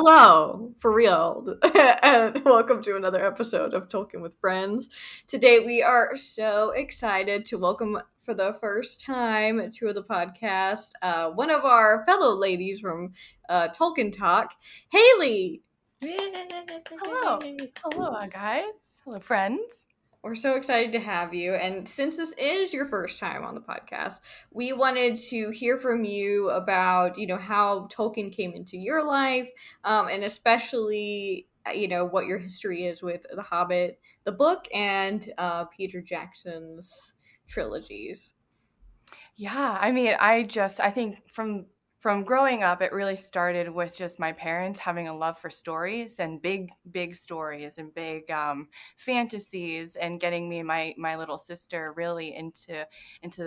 Hello, for real, and welcome to another episode of Tolkien with Friends. Today we are so excited to welcome for the first time to the podcast one of our fellow ladies from Tolkien Talk, Haley. Hello. Hello, guys. Hello, friends. We're so excited to have you. And since this is your first time on the podcast, we wanted to hear from you about, how Tolkien came into your life, and especially, what your history is with The Hobbit, the book, and Peter Jackson's trilogies. Yeah, I think from growing up, it really started with just my parents having a love for stories and big stories and big fantasies, and getting me and my little sister really into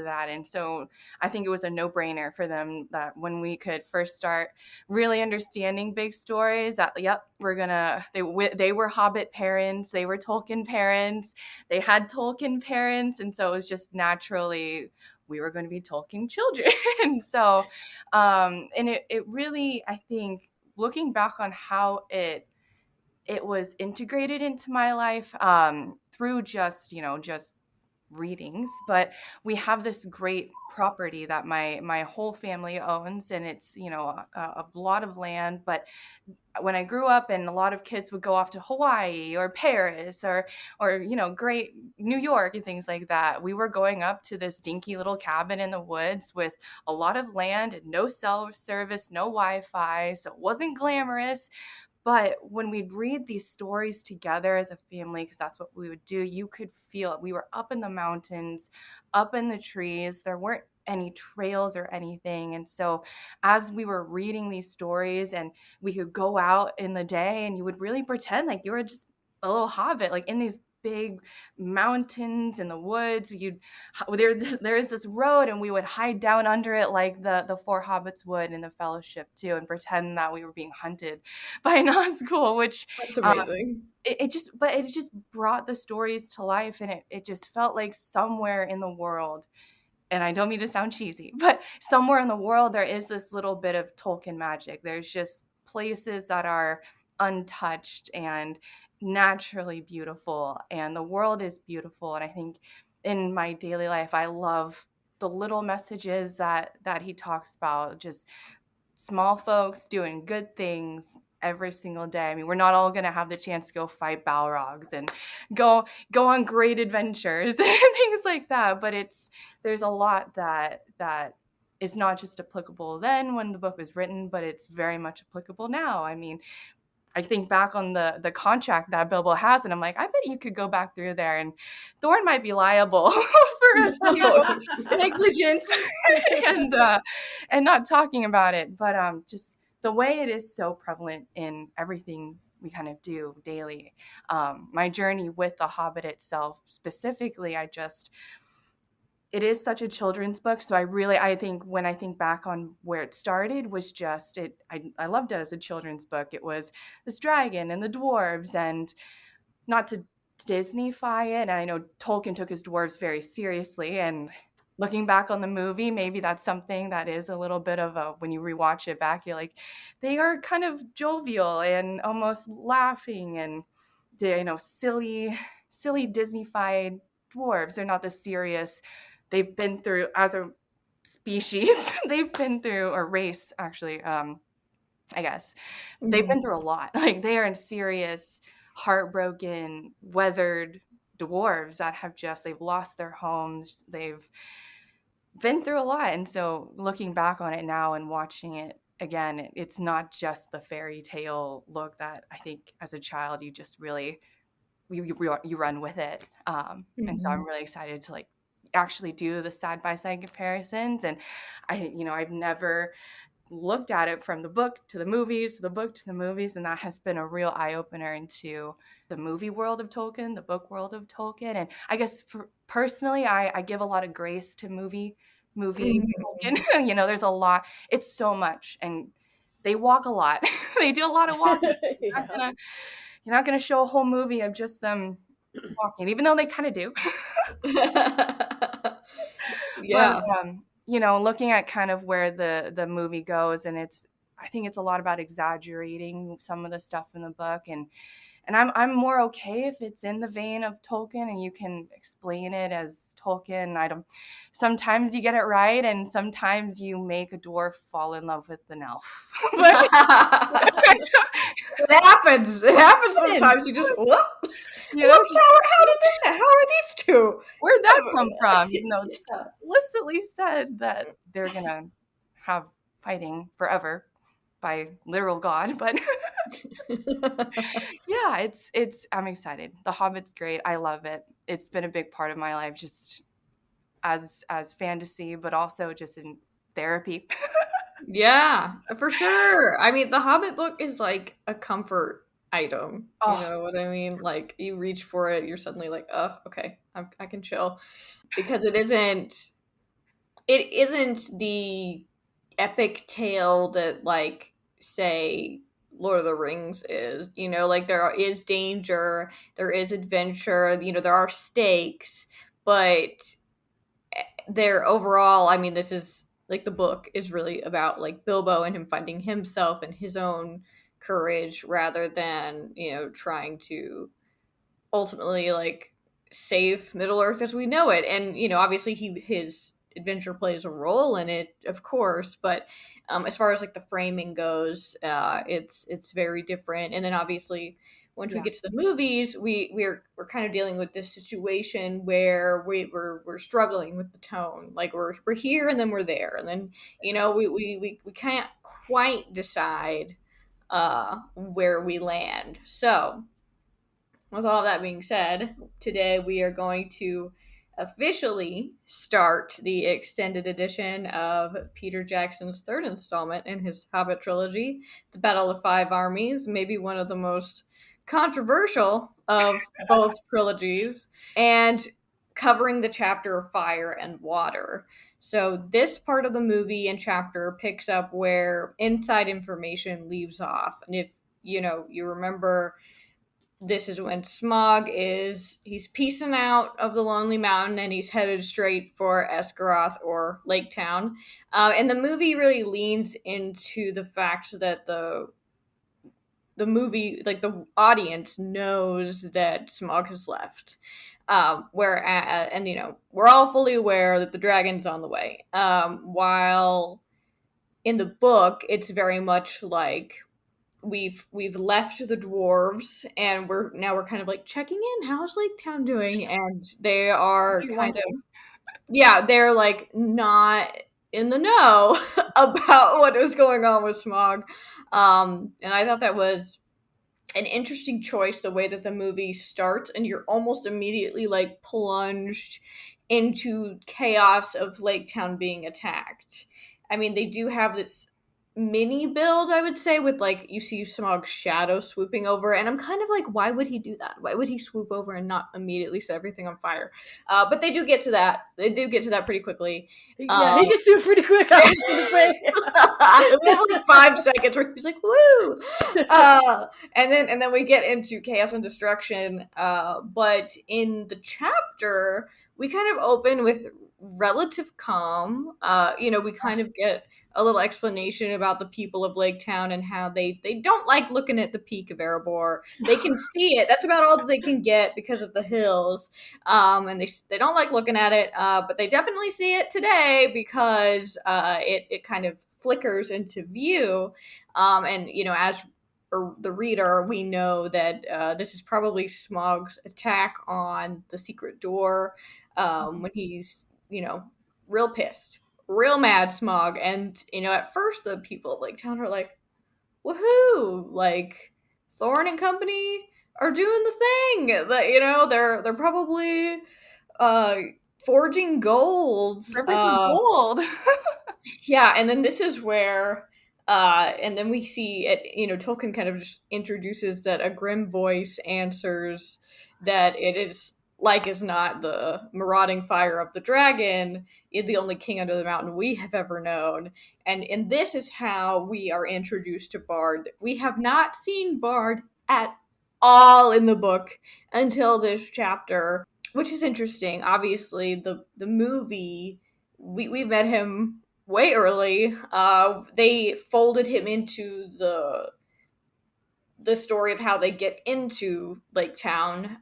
that. And so I think it was a no-brainer for them that when we could first start really understanding big stories, that they were Hobbit parents, they were Tolkien parents, they had Tolkien parents, and so it was just naturally we were going to be Tolkien children. So, and it really, I think, looking back on how it was integrated into my life, through just readings. But we have this great property that my whole family owns, and it's a lot of land. But when I grew up, and a lot of kids would go off to Hawaii or Paris or great New York and things like that, we were going up to this dinky little cabin in the woods with a lot of land and no cell service, no Wi-Fi, so it wasn't glamorous. But when we'd read these stories together as a family, because that's what we would do, you could feel it. We were up in the mountains, up in the trees. There weren't any trails or anything. And so as we were reading these stories, and we could go out in the day, and you would really pretend like you were just a little hobbit, like in these big mountains in the woods. There is this road, and we would hide down under it like the four hobbits would in the Fellowship too, and pretend that we were being hunted by Nazgul, which That's amazing. it just brought the stories to life, and it just felt like somewhere in the world, and I don't mean to sound cheesy, but somewhere in the world there is this little bit of Tolkien magic. There's just places that are untouched and naturally beautiful, and the world is beautiful. And I think in my daily life, I love the little messages that he talks about, just small folks doing good things every single day. I mean, we're not all going to have the chance to go fight Balrogs and go on great adventures and things like that, but there's a lot that is not just applicable then when the book was written, but it's very much applicable now. I mean, I think back on the contract that Bilbo has, and I'm like, I bet you could go back through there, and Thorne might be liable for negligence and not talking about it. But just the way it is so prevalent in everything we kind of do daily. My journey with The Hobbit itself, specifically, it is such a children's book. So I think when I think back on where it started was just I loved it as a children's book. It was this dragon and the dwarves, and not to Disney-fy it. And I know Tolkien took his dwarves very seriously, and looking back on the movie, maybe that's something that is a little bit of when you rewatch it back, you're like, they are kind of jovial and almost laughing, and silly Disney-fied dwarves. They're not the serious. They've been through, as a species, they've been through, or race actually, I guess, they've been through a lot. Like, they are serious, heartbroken, weathered dwarves that they've lost their homes. They've been through a lot. And so looking back on it now and watching it again, it's not just the fairy tale look that I think as a child you just really you run with it. And so I'm really excited to actually do the side by side comparisons. And I've never looked at it from the book to the movies, the book to the movies, and that has been a real eye opener into the movie world of Tolkien, the book world of Tolkien. And I guess personally, I give a lot of grace to movie Tolkien. There's a lot. It's so much, and they walk a lot. They do a lot of walking. Yeah. You're not gonna show a whole movie of just them walking, even though they kind of do. Yeah. But looking at kind of where the movie goes, and it's I think it's a lot about exaggerating some of the stuff in the book, and I'm more okay if it's in the vein of Tolkien and you can explain it as Tolkien. I don't. Sometimes you get it right, and sometimes you make a dwarf fall in love with an elf. But It happens. It happens you sometimes. You just whoops, know, whoops. How did this? How are these two? where'd that come from? You know, it's Yeah. explicitly said that they're gonna have fighting forever by literal God, but yeah, it's I'm excited. The Hobbit's great. I love it. It's been a big part of my life, just as fantasy, but also just in therapy. Yeah, for sure. I mean, the Hobbit book is like a comfort item. You Oh, know what I mean? Like you reach for it, you're suddenly like, oh, okay, I can chill because it isn't the epic tale that like say Lord of the Rings is. You know, like is danger, there is adventure. You know, there are stakes, but there overall, I mean, this is like the book is really about like Bilbo and him finding himself and his own courage rather than, trying to ultimately like save Middle Earth as we know it. And obviously his adventure plays a role in it, of course, but as far as like the framing goes, it's very different. And then obviously once we yeah. get to the movies, we're kind of dealing with this situation where we're struggling with the tone. Like we're here and then we're there, and then we can't quite decide where we land. So with all that being said, today we are going to officially start the extended edition of Peter Jackson's third installment in his Hobbit trilogy, The Battle of Five Armies, maybe one of the most controversial of both trilogies, and covering the chapter of fire and water. So, this part of the movie and chapter picks up where inside information leaves off. And if you remember, this is when Smaug he's peacing out of the Lonely Mountain and he's headed straight for Esgaroth or Lake Town. And the movie really leans into the fact that the movie, like the audience, knows that Smaug has left. And we're all fully aware that the dragon's on the way. While in the book, it's very much like we've left the dwarves and we're kind of like checking in, how's Lake Town doing, and they are One kind of, thing. yeah, they're like not in the know about what is going on with Smog. And I thought that was an interesting choice, the way that the movie starts and you're almost immediately like plunged into chaos of Lake Town being attacked. I mean, they do have this mini build, I would say, with like you see Smog's shadow swooping over, and I'm kind of like, why would he do that? Why would he swoop over and not immediately set everything on fire? But they do get to that. They do get to that pretty quickly. Yeah, he gets to it pretty quick. I was gonna say. It was like 5 seconds where he's like, "Woo!" And then we get into chaos and destruction. But in the chapter, we kind of open with relative calm. We kind of get a little explanation about the people of Lake Town and how they don't like looking at the peak of Erebor. They can see it. That's about all that they can get because of the hills. And they don't like looking at it, but they definitely see it today because it kind of flickers into view. And as the reader, we know that this is probably Smog's attack on the secret door, when he's real pissed, real mad, Smog. And at first the people of Lake Town are like, woohoo, like Thorn and company are doing the thing. That they're probably uh forging golds. Rivers of gold. Yeah, and then this is where and then we see it, Tolkien kind of just introduces that a grim voice answers that it is like is not the marauding fire of the dragon, is the only king under the mountain we have ever known. And this is how we are introduced to Bard. We have not seen Bard at all in the book until this chapter, which is interesting. Obviously, the movie, we met him way early. They folded him into the story of how they get into Lake Town,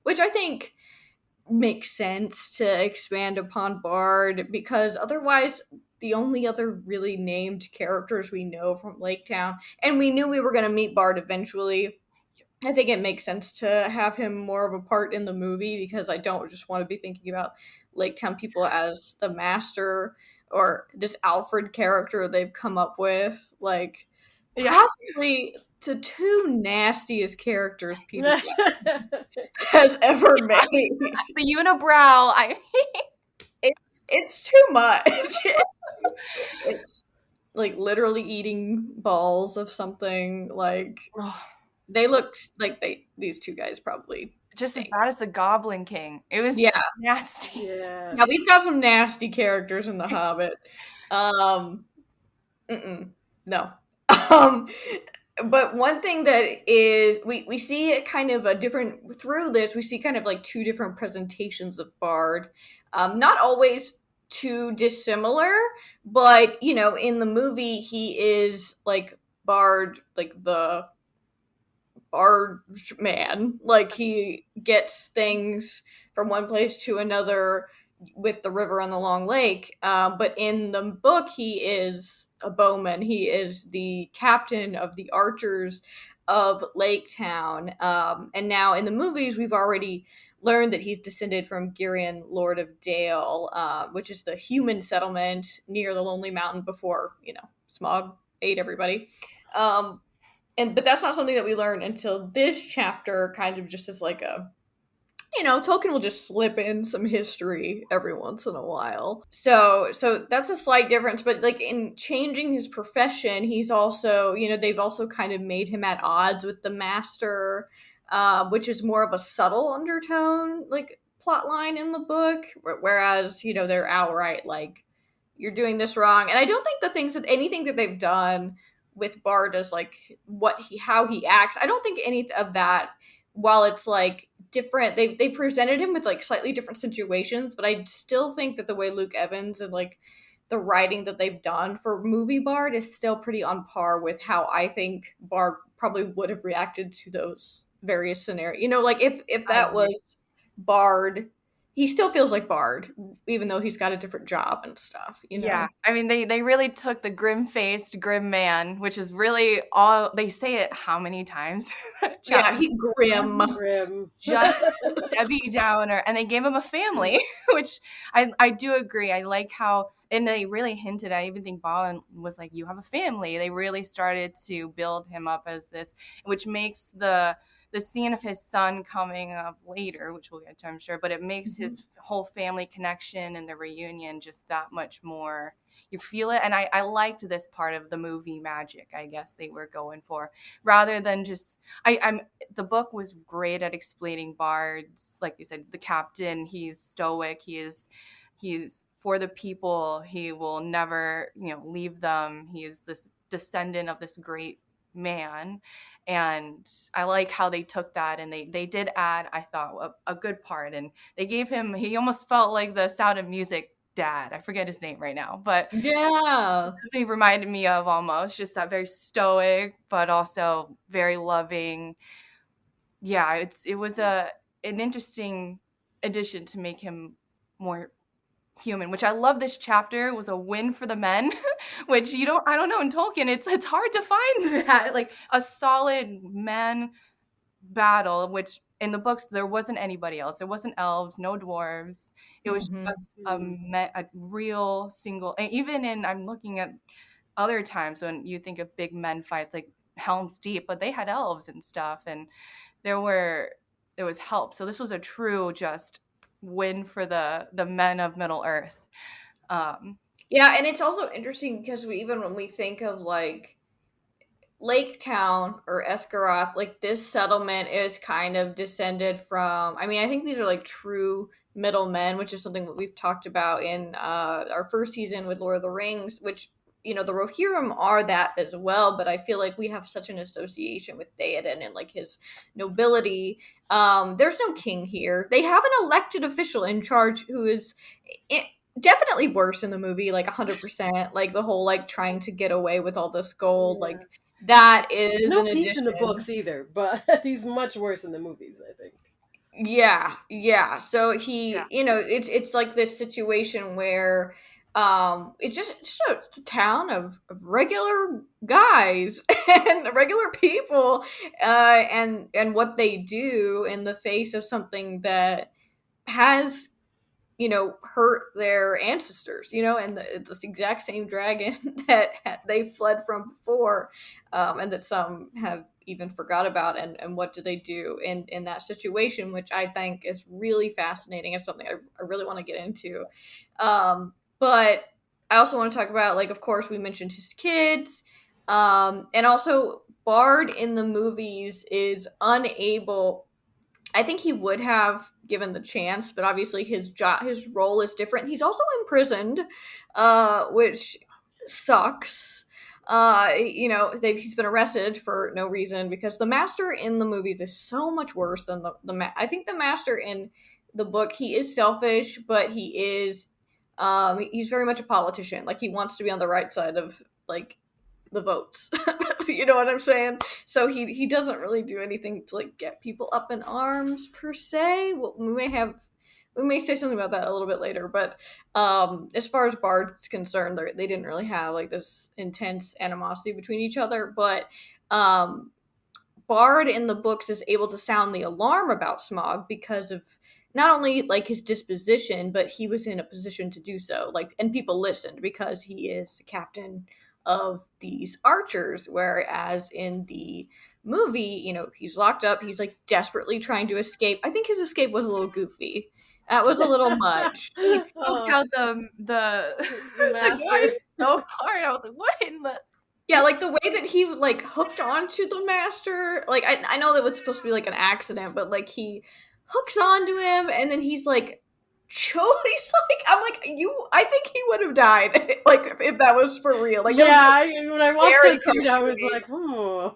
which I think makes sense to expand upon Bard, because otherwise the only other really named characters we know from Lake Town, and we knew we were going to meet Bard eventually. I think it makes sense to have him more of a part in the movie, because I don't just want to be thinking about Lake Town people as the master or this Alfred character they've come up with. Like, Yeah. possibly the two nastiest characters Peter Jackson has ever made. The unibrow. It's too much. It's like literally eating balls of something. Like, they look like these two guys probably just as stink. bad as the Goblin King. It was Yeah. nasty. Yeah. Now we've got some nasty characters in The Hobbit. No. Um, but one thing that is we see it kind of a different through this. We see kind of like two different presentations of Bard. Not always too dissimilar, but you know, in the movie he is like Bard, like the barge man. Like, he gets things from one place to another with the river and the long lake. But in the book, he is a bowman. He is the captain of the archers of Lake Town. And now in the movies, we've already learned that he's descended from Girion, Lord of Dale, which is the human settlement near the Lonely Mountain before, you know, Smaug ate everybody. But that's not something that we learn until this chapter, kind of just as like a, you know, Tolkien will just slip in some history every once in a while. So that's a slight difference, but like in changing his profession, he's also, you know, they've also kind of made him at odds with the master, which is more of a subtle undertone, like plot line in the book, whereas, you know, they're outright like, you're doing this wrong. And I don't think anything that they've done with Bard as like how he acts, I don't think any of that, while it's like different, they presented him with like slightly different situations, but I still think that the way Luke Evans and like the writing that they've done for movie Bard is still pretty on par with how I think Bard probably would have reacted to those various scenarios. You know, like if that was Bard, he still feels like Bard, even though he's got a different job and stuff, you know? Yeah, I mean, they really took the grim-faced, grim man, which is really all they say it how many times? Yeah, he grim. Grim. Just Debbie Downer, and they gave him a family, which I do agree. I like how, and they really hinted. I even think Ballin was like, "You have a family." They really started to build him up as this, which makes the scene of his son coming up later, which we'll get to, I'm sure, but it makes his whole family connection and the reunion just that much more. You feel it, and I liked this part of the movie magic, I guess they were going for, rather than just I'm the book was great at explaining Bard's, like you said, the captain. He's stoic. He's for the people. He will never, you know, leave them. He is this descendant of this great man. And I like how they took that, and they did add, I thought, a good part. And they gave him, he almost felt like the Sound of Music dad. I forget his name right now, but Yeah. he reminded me of almost just that very stoic, but also very loving. Yeah, it was an interesting addition to make him more human, which I love. This chapter was a win for the men, which I don't know, in Tolkien, it's hard to find that, like a solid men battle, which in the books there wasn't anybody else. There wasn't elves, no dwarves. It was just a real single, and even in, I'm looking at other times when you think of big men fights like Helm's Deep, but they had elves and stuff, and there was help. So this was a true just win for the men of Middle Earth. Yeah, and it's also interesting because even when we think of like Lake Town or Esgaroth, like this settlement is kind of descended from. I mean, I think these are like true middlemen, which is something that we've talked about in our first season with Lord of the Rings, which, you know, the Rohirrim are that as well, but I feel like we have such an association with Theoden and like his nobility. There's no king here. They have an elected official in charge who is definitely worse in the movie, like 100%. Like the whole like trying to get away with all this gold, Yeah. like that There's is no an peace in the addition. books either, but he's much worse in the movies, I think. Yeah, yeah. So Yeah. he, it's like this situation where it's a town of regular guys and regular people, and what they do in the face of something that has hurt their ancestors, and it's the exact same dragon that they fled from before, and that some have even forgot about. And what do they do in that situation, which I think is really fascinating. It's something I really want to get into. But I also want to talk about, like, of course, we mentioned his kids, and also Bard in the movies is unable. I think he would have given the chance, but obviously his role is different. He's also imprisoned, which sucks. He's been arrested for no reason because the master in the movies is so much worse than I think the master in the book, he is selfish, but he's very much a politician. Like, he wants to be on the right side of, like, the votes. You know what I'm saying? So he doesn't really do anything to, like, get people up in arms per se. Well, we may say something about that a little bit later, but as far as Bard's concerned, they didn't really have, like, this intense animosity between each other. But um, Bard in the books is able to sound the alarm about Smaug because of not only, like, his disposition, but he was in a position to do so. Like, and people listened because he is the captain of these archers. Whereas in the movie, he's locked up. He's, like, desperately trying to escape. I think his escape was a little goofy. That was a little much. He choked Oh, out the the the master. guy so hard. I was like, what in the Yeah, like the way that he, like, hooked onto the master. Like, I know that was supposed to be like an accident, but, like, he hooks onto him and then he's like he's like, I'm like, I think he would have died like if that was for real. Like, that was Yeah, when I watched very that scene, I was cartoony. like, hmm.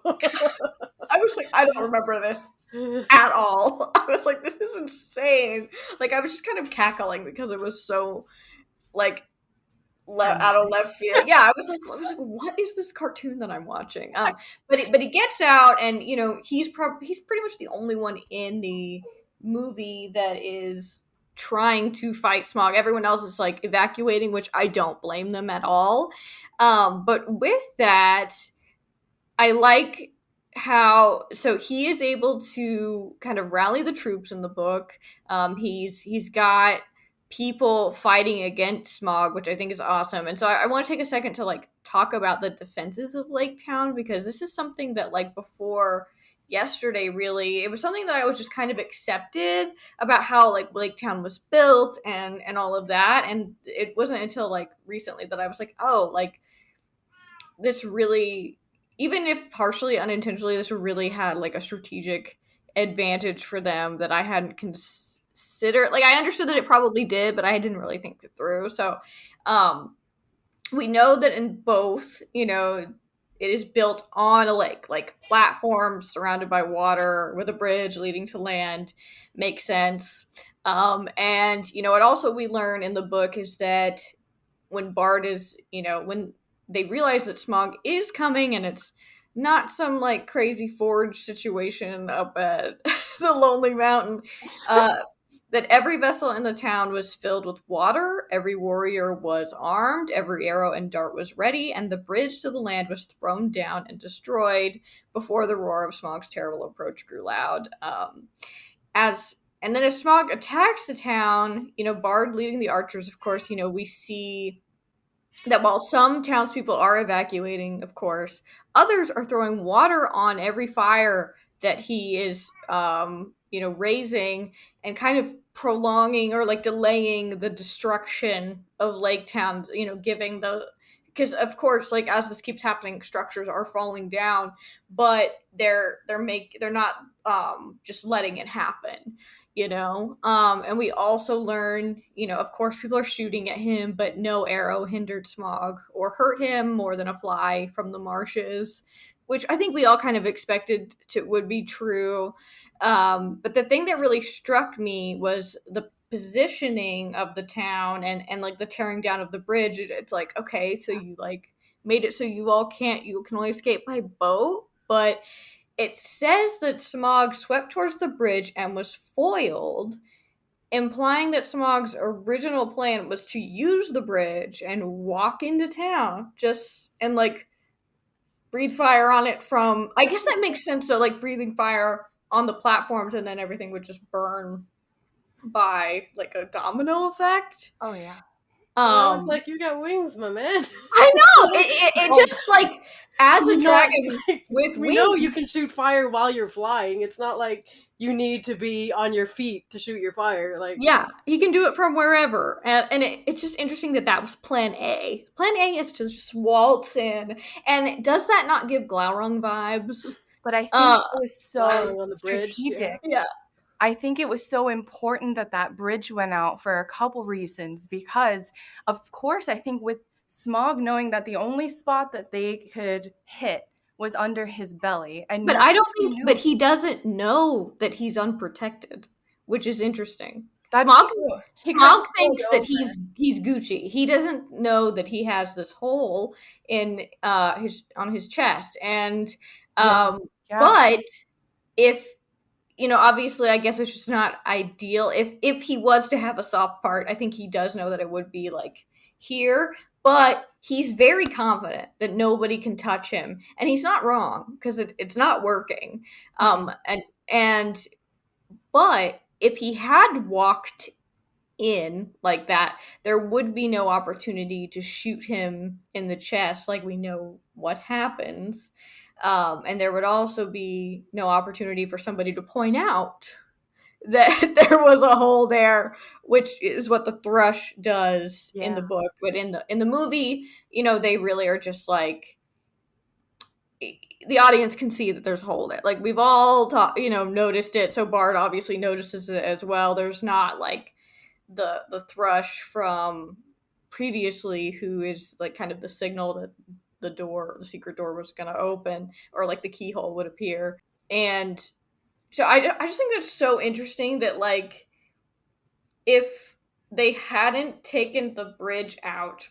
I was like, I don't remember this at all. I was like, this is insane. Like, I was just kind of cackling because it was so, like, out of dramatic? left field. Yeah, I was like, what is this cartoon that I'm watching? But he gets out, and he's pretty much the only one in the movie that is trying to fight Smog. Everyone else is, like, evacuating, which I don't blame them at all. But with that, I like how, so he is able to kind of rally the troops in the book. He's got people fighting against Smog, which I think is awesome. And so I want to take a second to, like, talk about the defenses of Lake Town, because this is something that, like, before yesterday, really, it was something that I was just kind of accepted about how, like, Lake Town was built and all of that. And it wasn't until, like, recently that I was like, oh, like, this really, even if partially unintentionally, this really had, like, a strategic advantage for them that I hadn't considered. Like, I understood that it probably did, but I didn't really think it through. So we know that in both, it is built on a lake, like platforms surrounded by water with a bridge leading to land. Makes sense. And what also we learn in the book is that when Bard is, when they realize that Smog is coming, and it's not some, like, crazy forge situation up at the Lonely Mountain, uh, that every vessel in the town was filled with water, every warrior was armed, every arrow and dart was ready, and the bridge to the land was thrown down and destroyed before the roar of Smog's terrible approach grew loud. As And then as Smog attacks the town, Bard leading the archers, of course, we see that while some townspeople are evacuating, of course, others are throwing water on every fire that he is, raising, and kind of prolonging or, like, delaying the destruction of Lake Town, giving the, because of course, like, as this keeps happening, structures are falling down, but they're not just letting it happen. And we also learn, of course, people are shooting at him, but no arrow hindered Smog or hurt him more than a fly from the marshes, which I think we all kind of expected would be true. But the thing that really struck me was the positioning of the town and like the tearing down of the bridge, it's like, okay, so you like made it so you can only escape by boat, but it says that Smaug swept towards the bridge and was foiled, implying that Smaug's original plan was to use the bridge and walk into town just and like breathe fire on it from, I guess that makes sense, so like breathing fire on the platforms and then everything would just burn by like a domino effect. Oh yeah. And I was um like, you got wings, my man. I know it Oh, just like, as a you're not, dragon like, with we know wings. you can shoot fire while you're flying. It's not like you need to be on your feet to shoot your fire. Like, Yeah, he can do it from wherever, and it's just interesting that that was Plan A. Plan A is to just waltz in, and does that not give Glaurung vibes? But I think Uh, it was so flying on the bridge. Yeah. strategic. yeah, I think it was so important that that bridge went out for a couple reasons. Because, of course, I think with Smog knowing that the only spot that they could hit was under his belly, and but nobody I don't think, but knew. he doesn't know that he's unprotected, which is interesting. That's Smog true. He kind of Smog rolled thinks that over. he's Gucci. He doesn't know that he has this hole in his on his chest, and Yeah, um, yeah, but if obviously, I guess it's just not ideal. If he was to have a soft part, I think he does know that it would be like here, but he's very confident that nobody can touch him, and he's not wrong because it's not working. mm-mm. And but if he had walked in like that, there would be no opportunity to shoot him in the chest, like we know what happens. And there would also be no opportunity for somebody to point out that there was a hole there, which is what the thrush does in the Yeah. book. But in the movie, they really are just like, the audience can see that there's a hole there. Like we've all noticed it. So Bard obviously notices it as well. There's not like the thrush from previously, who is like kind of the signal that the secret door was going to open, or like the keyhole would appear. And so I just think that's so interesting that like, if they hadn't taken the bridge out,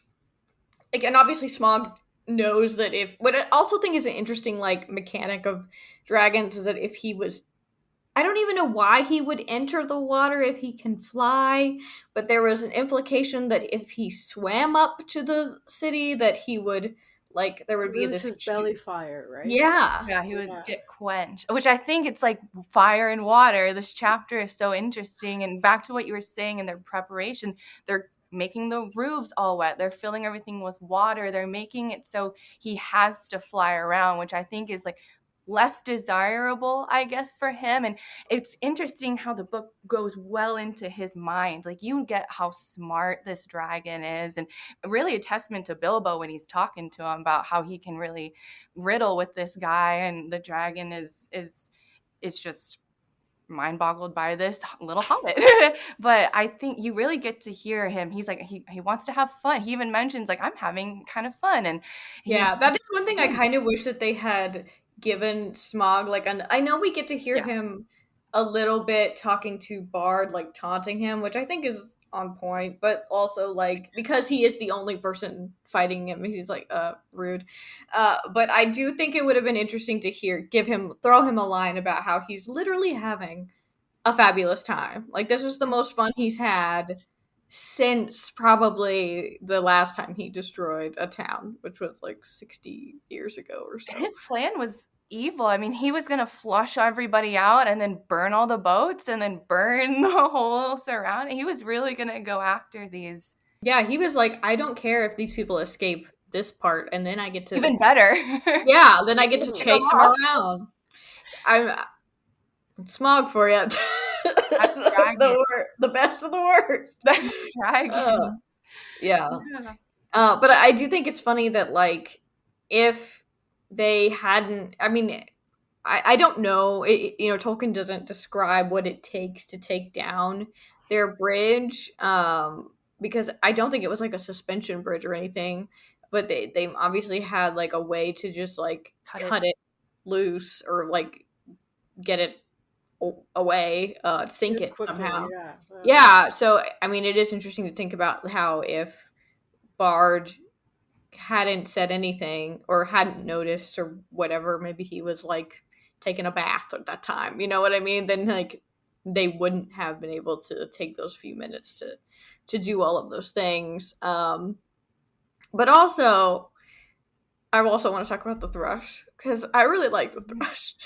again, obviously Smog knows that if, what I also think is an interesting like mechanic of dragons is that if he was, I don't even know why he would enter the water if he can fly, but there was an implication that if he swam up to the city, that he would, like, there would be Lose this his belly fire, right? yeah. Yeah, he would Yeah. get quenched, which I think it's like fire and water. This chapter is so interesting. And back to what you were saying in their preparation, they're making the roofs all wet. They're filling everything with water. They're making it so he has to fly around, which I think is like less desirable, I guess, for him. And it's interesting how the book goes well into his mind. Like you get how smart this dragon is, and really a testament to Bilbo when he's talking to him about how he can really riddle with this guy, and the dragon is just mind boggled by this little hobbit. But I think you really get to hear him. He's like he wants to have fun. He even mentions like I'm having kind of fun, and he's Yeah, that is one thing I kind of wish that they had given Smog. Like, I know we get to hear yeah, him a little bit talking to Bard, like taunting him, which I think is on point, but also like because he is the only person fighting him, he's like rude. But I do think it would have been interesting to throw him a line about how he's literally having a fabulous time. Like this is the most fun he's had since probably the last time he destroyed a town, which was like 60 years ago or so. his plan was evil. I mean, he was going to flush everybody out and then burn all the boats and then burn the whole surrounding. He was really going to go after these. Yeah, he was like, I don't care if these people escape this part, and then I get to, Even better. yeah, then I get to Ooh. chase them around. I'm Smog for you. That dragon. The best of the worst. That dragon. Yeah. Yeah. But I do think it's funny that like, if they hadn't, I mean, I don't know, Tolkien doesn't describe what it takes to take down their bridge, because I don't think it was like a suspension bridge or anything, but they obviously had like a way to just like Cut it. cut it loose or like get it away, sink it quickly. somehow. Yeah. Yeah, so I mean, it is interesting to think about how if Bard hadn't said anything or hadn't noticed or whatever, maybe he was like taking a bath at that time, you know what I mean? Then like they wouldn't have been able to take those few minutes to do all of those things. But also, I also want to talk about the thrush because I really like the thrush.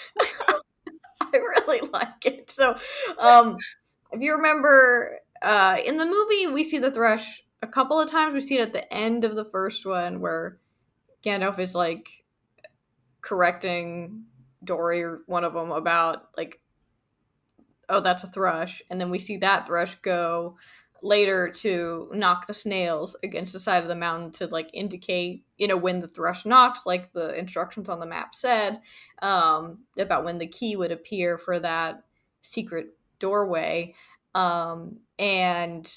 I really like it. So, if you remember, in the movie, we see the thrush a couple of times. We see it at the end of the first one where Gandalf is like correcting Dory or one of them about like, oh, that's a thrush, and then we see that thrush go later to knock the snails against the side of the mountain to like indicate, you know, when the thrush knocks, like the instructions on the map said, about when the key would appear for that secret doorway. And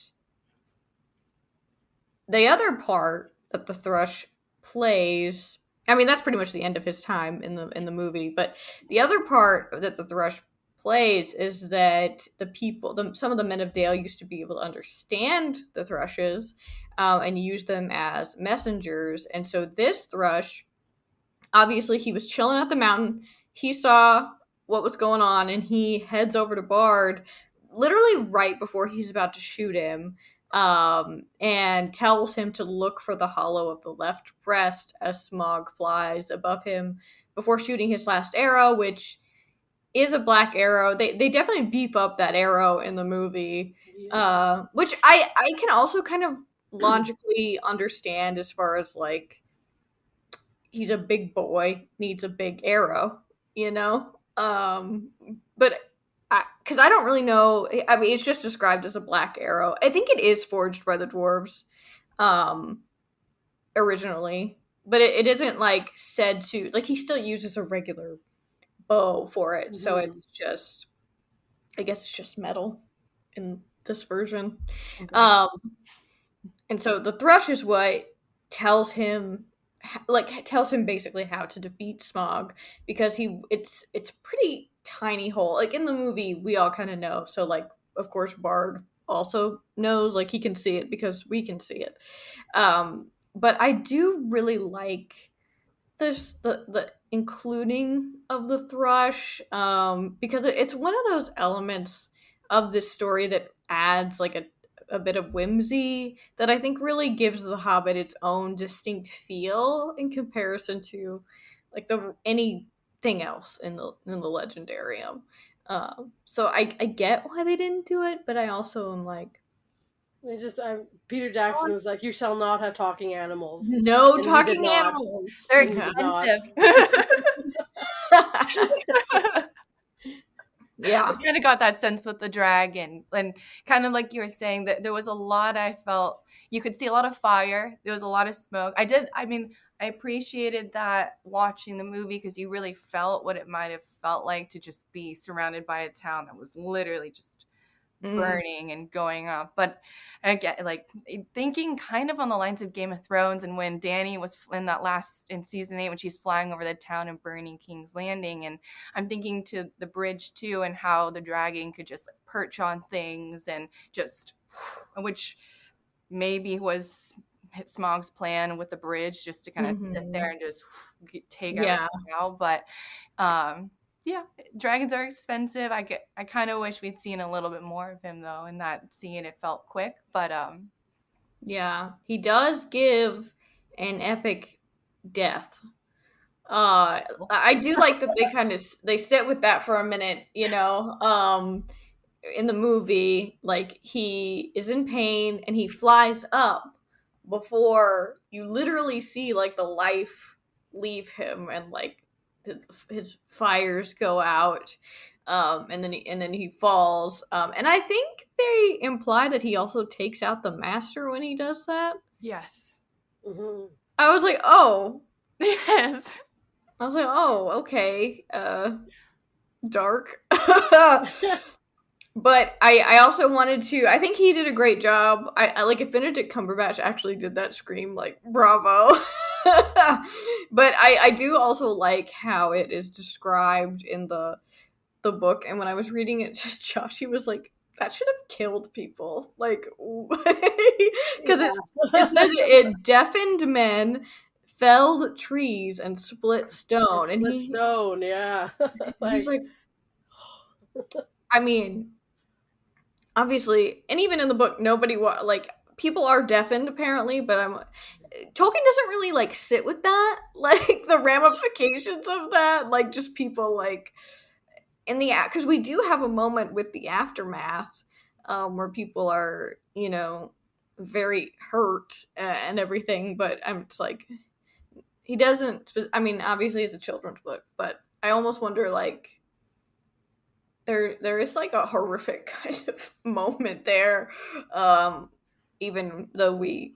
the other part that the thrush plays, I mean, that's pretty much the end of his time in the movie, but the other part that the thrush plays is that the people, some of the men of Dale used to be able to understand the thrushes, and use them as messengers. And so this thrush, obviously he was chilling at the mountain, he saw what was going on, and he heads over to Bard literally right before he's about to shoot him, and tells him to look for the hollow of the left breast as Smaug flies above him before shooting his last arrow, which is a black arrow. They definitely beef up that arrow in the movie, Yeah. which I can also kind of logically understand as far as like he's a big boy, needs a big arrow, you know? But because I don't really know. I mean, it's just described as a black arrow. I think it is forged by the dwarves, um, originally, but it isn't like said to like he still uses a regular bow for it. So Mhm. it's just, I guess it's just metal in this version. Okay. Um, and so the thrush is what tells him, like tells him basically how to defeat Smog, because it's pretty tiny hole. Like in the movie, we all kind of know. So like of course Bard also knows, like he can see it because we can see it. But I do really like this the including of the thrush, because it's one of those elements of this story that adds like a bit of whimsy that I think really gives the Hobbit its own distinct feel in comparison to like the anything else in the Legendarium. So I get why they didn't do it, but I also am like, It just Peter Jackson was like, "You shall not have talking animals," no and he did talking not. animals. They're And he Yeah. did not. expensive. I Yeah. kind of got that sense with the dragon, and kind of like you were saying that there was a lot. I felt you could see a lot of fire. There was a lot of smoke. I did. I mean, I appreciated that watching the movie because you really felt what it might have felt like to just be surrounded by a town that was literally just Mm. burning and going up. But again, like thinking kind of on the lines of Game of Thrones, and when Dany was in that last in season 8 when she's flying over the town and burning King's Landing, and I'm thinking to the bridge too, and how the dragon could just like perch on things and just, which maybe was Smog's plan with the bridge, just to kind of sit there Mhm. and just take Yeah. everything out. But um, yeah, dragons are expensive. I kind of wish we'd seen a little bit more of him though. In that scene, it felt quick, but Yeah. He does give an epic death. I do like that they kind of they sit with that for a minute, you know. In the movie, like he is in pain and he flies up before you literally see like the life leave him, and like his fires go out, and then he falls, and I think they imply that he also takes out the master when he does that. yes, Mhm. I was like, oh, yes, okay, dark. But I also wanted to. I think he did a great job. I like if Benedict Cumberbatch actually did that scream, like bravo. But I do also like how it is described in the the book, and when I was reading it, just Josh, he was like, that should have killed people, like, because it Yeah. said it deafened men, felled trees, and split And stone, and split stone, yeah. he's Like, like, I mean, obviously, and even in the book, nobody like people are deafened apparently, but Tolkien doesn't really like sit with that, like the ramifications of that, like just people like in the because we do have a moment with the aftermath, where people are very hurt, and everything, but I'm just like he doesn't. I mean, obviously it's a children's book, but I almost wonder like there is like a horrific kind of moment there, um even though we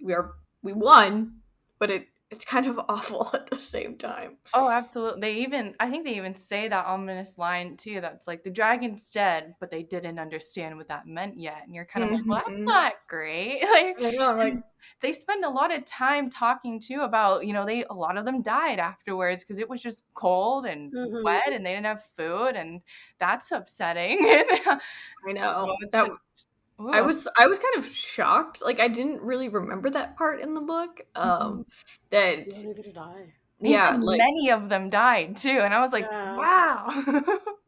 won, but it's kind of awful at the same time. Oh, absolutely. I think they even say that ominous line too. That's like the dragon's dead, but they didn't understand what that meant yet. And you're kind of like, well, that's Hmm. not great. Like, I know, like, and they spend a lot of time talking too about, a lot of them died afterwards because it was just cold and wet mhm. and they didn't have food, and that's upsetting. I So know it's that just, I ooh. was I was kind of shocked. Like I didn't really remember that part in the book. That Yeah, neither did I. He said yeah, like many of them died too, and I was like, Yeah. wow.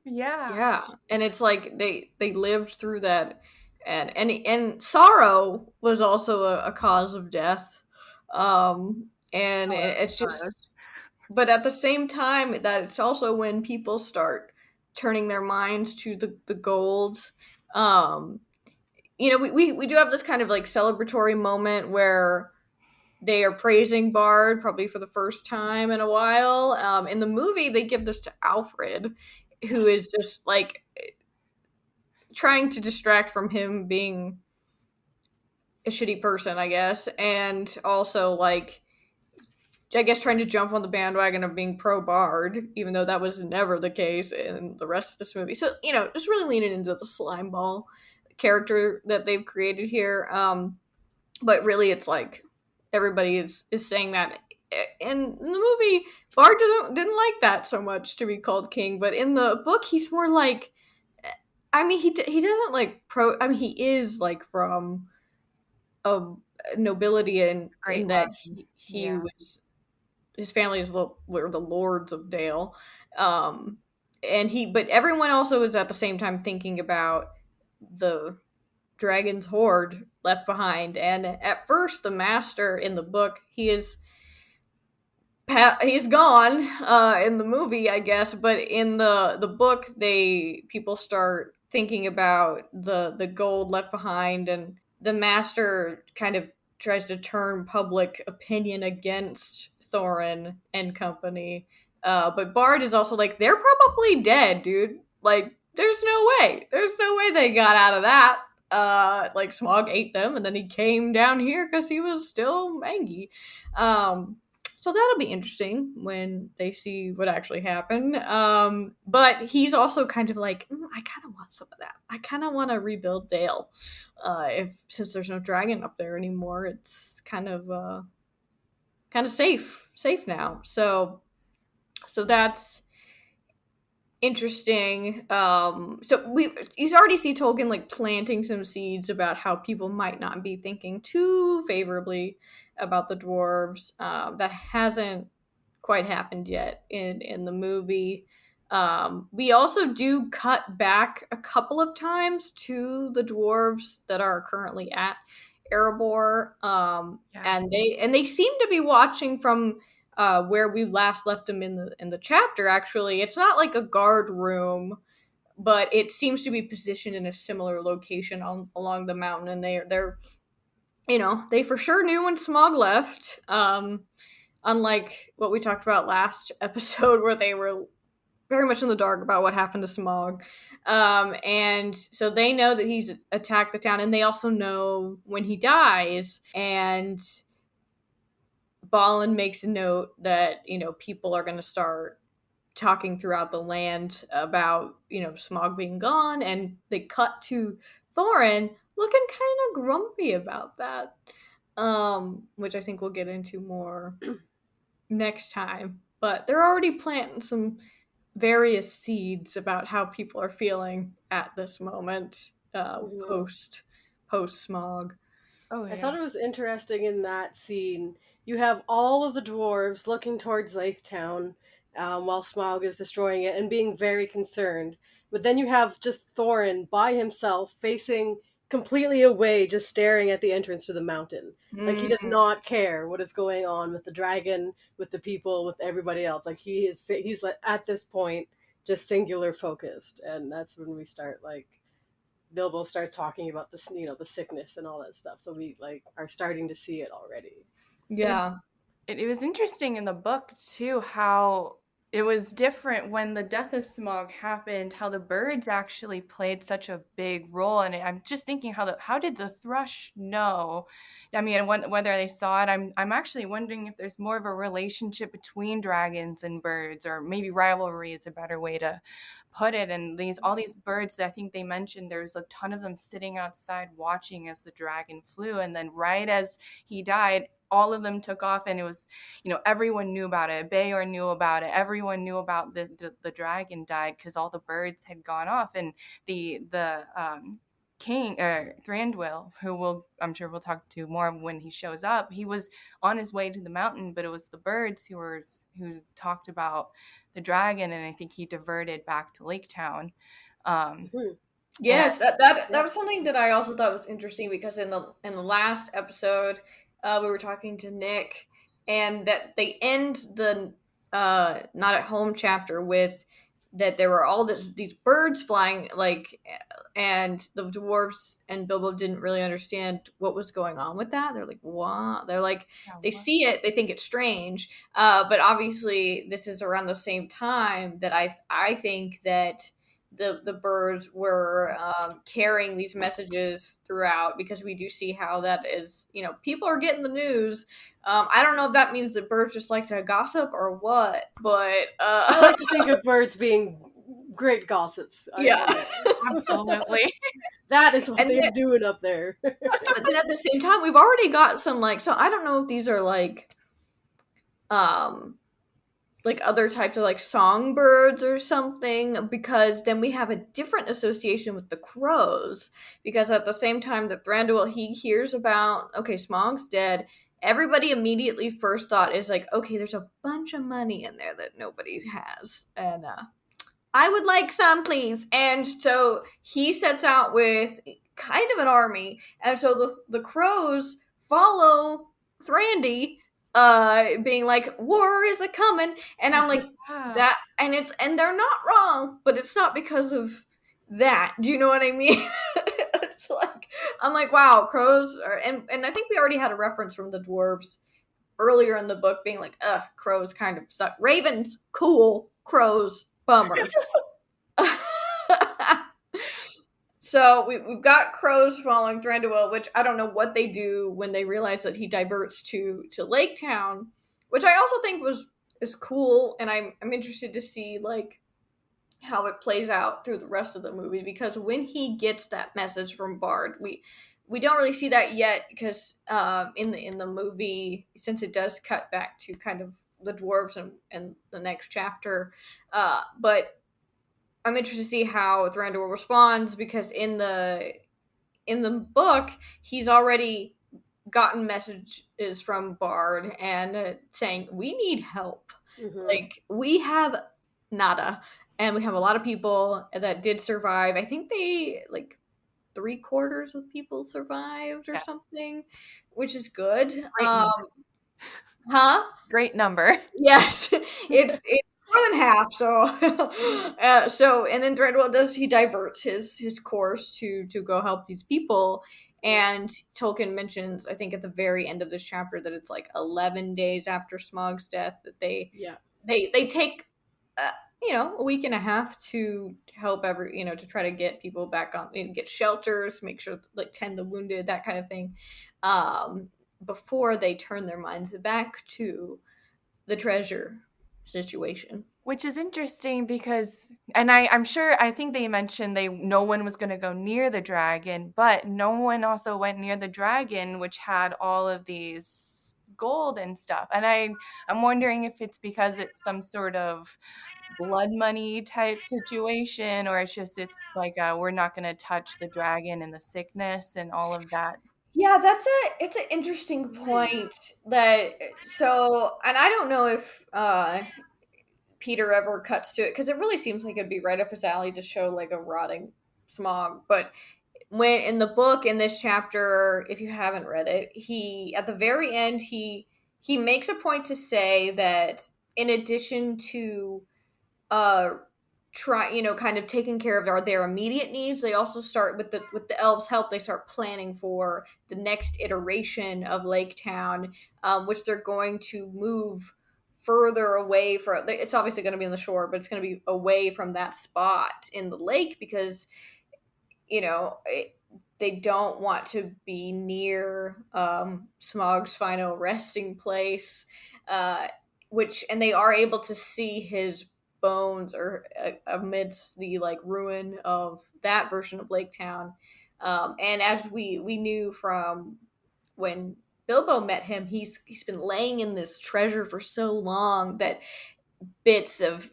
Yeah. yeah, and it's like they lived through that, and sorrow was also a cause of death, and So it's hard. just, but at the same time that it's also when people start turning their minds to the gold. um we do have this kind of like celebratory moment where they are praising Bard probably for the first time in a while. In the movie, they give this to Alfred, who is just like trying to distract from him being a shitty person, I guess, and also like I guess trying to jump on the bandwagon of being pro Bard, even though that was never the case in the rest of this movie. So just really leaning into the slime ball character that they've created here. But really it's like everybody is saying that in the movie. Bard didn't like that so much to be called king, but in the book he's more like, I mean he doesn't like pro, I mean he is like from a nobility in Great that line. he Yeah. was, his family were the lords of Dale. um and he, but everyone also is at the same time thinking about the dragon's horde left behind. And at first, the master in the book, he's gone, in the movie, I guess, but in the book, people start thinking about the gold left behind, and the master kind of tries to turn public opinion against Thorin and company. But Bard is also like, they're probably dead, dude. Like, there's no way they got out of that. Like Smaug ate them, and then he came down here because he was still mangy. So that'll be interesting when they see what actually happened. But he's also kind of like, I kind of want some of that. I kind of want to rebuild Dale. If since there's no dragon up there anymore, it's kind of safe now. So that's interesting. So you already see Tolkien like planting some seeds about how people might not be thinking too favorably about the dwarves. That hasn't quite happened yet in the movie. We also do cut back a couple of times to the dwarves that are currently at Erebor, Yeah. and they seem to be watching from where we last left them in the chapter. Actually, it's not like a guard room, but it seems to be positioned in a similar location along the mountain, and they're they for sure knew when Smog left. Unlike what we talked about last episode, where they were very much in the dark about what happened to Smog. And so they know that he's attacked the town, and they also know when he dies. And Balin makes a note that people are going to start talking throughout the land about Smog being gone, and they cut to Thorin looking kind of grumpy about that, which I think we'll get into more next time. But they're already planting some various seeds about how people are feeling at this moment, Mhm. post Smaug. Oh I yeah. thought it was interesting in that scene. You have all of the dwarves looking towards Lake Town while Smaug is destroying it and being very concerned. But then you have just Thorin by himself, facing completely away, just staring at the entrance to the mountain. Like he does Mm, not care what is going on with the dragon, with the people, with everybody else. Like he's like at this point just singular focused, and that's when we start like Bilbo starts talking about this, the sickness and all that stuff. So we like are starting to see it already. It, yeah. it was interesting in the book too how it was different when the death of Smog happened, how the birds actually played such a big role in it. I'm just thinking how did the thrush know? I mean, whether they saw it, I'm actually wondering if there's more of a relationship between dragons and birds, or maybe rivalry is a better way to put it. And all these birds that I think they mentioned, there's a ton of them sitting outside watching as the dragon flew, and then right as he died, all of them took off, and it was, everyone knew about it. Bayor knew about it. Everyone knew about the dragon died because all the birds had gone off, and the king or Thranduil, I'm sure we'll talk to more when he shows up. He was on his way to the mountain, but it was the birds who talked about the dragon, and I think he diverted back to Lake Town. Um, Mhm. and Yes, that Yep. was something that I also thought was interesting because in the last episode, we were talking to Nick, and that they end the not at home chapter with that there were all these birds flying like, and the dwarves and Bilbo didn't really understand what was going on with that. They're like, "What?" They're like, they yeah, see it, they think it's strange, but obviously this is around the same time that I think that the birds were carrying these messages throughout, because we do see how that is, people are getting the news. I don't know if that means that birds just like to gossip or what, but I like to think of birds being great gossips. yeah. absolutely. That is what And they're then, doing up there. but then at the same time, we've already got some, like, so I don't know if these are um like other types of like songbirds or something, because then we have a different association with the crows, because at the same time that Thranduil, he hears about, okay, Smog's dead, everybody immediately first thought is like, okay, there's a bunch of money in there that nobody has, and I would like some, please. And so he sets out with kind of an army, and so the crows follow Thrandy, being like, "War is a coming," and I'm like, Yeah. that, and they're not wrong, but it's not because of that. Do you know what I mean? It's like, I'm like, wow, crows are, and I think we already had a reference from the dwarves earlier in the book being like, ugh, crows kind of suck. Ravens, cool. Crows, bummer. So we've got crows following Thranduil, which I don't know what they do when they realize that he diverts to Lake Town, which I also think is cool, and I'm interested to see like how it plays out through the rest of the movie, because when he gets that message from Bard, we don't really see that yet, because in the movie, since it does cut back to kind of the dwarves and the next chapter, but I'm interested to see how Thranduil responds, because in the book he's already gotten messages from Bard and saying we need help. Hmm. Like, we have nada, and we have a lot of people that did survive. I think they like three-quarters of people survived or Yeah. something, which is good. Great number. Huh? Great number. Yes, it's more than half. So, and then Threadwell does, he diverts his course to go help these people, and Tolkien mentions, I think at the very end of this chapter, that it's like 11 days after Smaug's death that Yeah. they take uh, a week and a half to help to try to get people back on, get shelters, make sure, like, tend the wounded, that kind of thing, um, before they turn their minds back to the treasure situation. Which is interesting because, and I'm sure, I think they mentioned no one was going to go near the dragon, but no one also went near the dragon, which had all of these gold and stuff. And I'm wondering if it's because it's some sort of blood money type situation, or it's like we're not going to touch the dragon and the sickness and all of that? Yeah, it's an interesting point that and I don't know if Peter ever cuts to it because it really seems like it'd be right up his alley to show like a rotting Smaug. But when in the book in this chapter, if you haven't read it, he at the very end he makes a point to say that in addition to uh kind of taking care of their immediate needs, they also start with the elves help, they start planning for the next iteration of Lake Town, which they're going to move further away from. It's obviously going to be on the shore, but it's going to be away from that spot in the lake because you know they don't want to be near Smaug's final resting place, uh, and they are able to see his bones or amidst the like ruin of that version of Lake Town. And as we knew from when Bilbo met him, he's been laying in this treasure for so long that bits of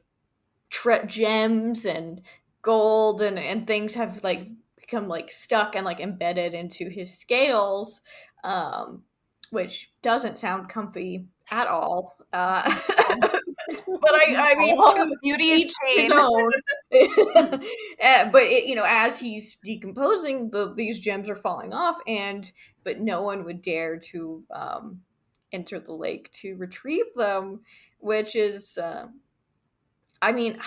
gems and gold and things have like become like stuck and like embedded into his scales, um, which doesn't sound comfy at all. But I mean, Oh, to beauty each is his pain. own. But as he's decomposing, these gems are falling off, but no one would dare to enter the lake to retrieve them, which is, I mean, I